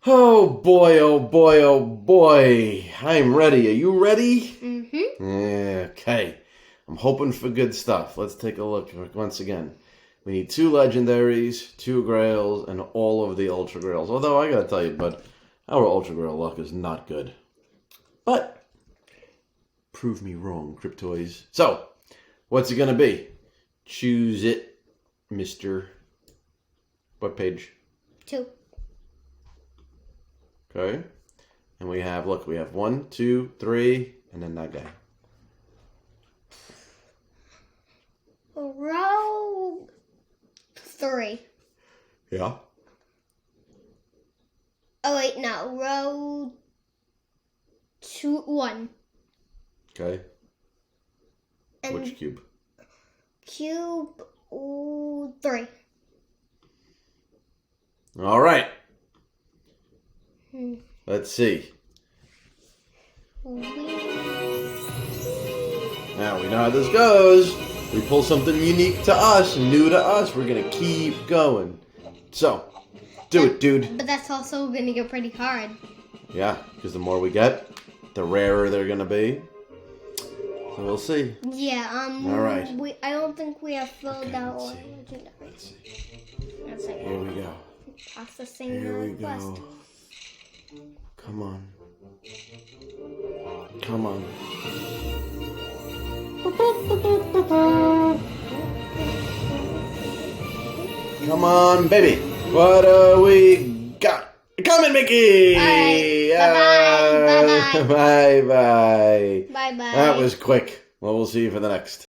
Oh boy, oh boy, oh boy. I'm ready. Are you ready? Mm-hmm. Yeah, okay. I'm hoping for good stuff. Let's take a look once again. We need 2 legendaries, 2 grails, and all of the ultra grails. Although I gotta tell you, bud, our ultra grail luck is not good. But prove me wrong, Cryptoys. So, what's it gonna be? Choose it, Mr. What page? 2. Okay. And we have 1, 2, 3, and then that guy. Row 3. Yeah. Oh wait, no. Row 1. Okay. And Which cube? cube 3. All right. Let's see. Now we know how this goes. We pull something unique to us, new to us. We're going to keep going. So, do it, dude. But that's also going to get pretty hard. Yeah, because the more we get, the rarer they're going to be. So we'll see. Yeah, All right. I don't think we have filled out let's all see. legendaries. Let's see. Here we go. Processing Here we request. go. Come on. Come on. Come on, baby. What do we got? Come in, Mickey! Bye. Bye-bye. Bye-bye. Bye-bye. That was quick. Well, we'll see you for the next.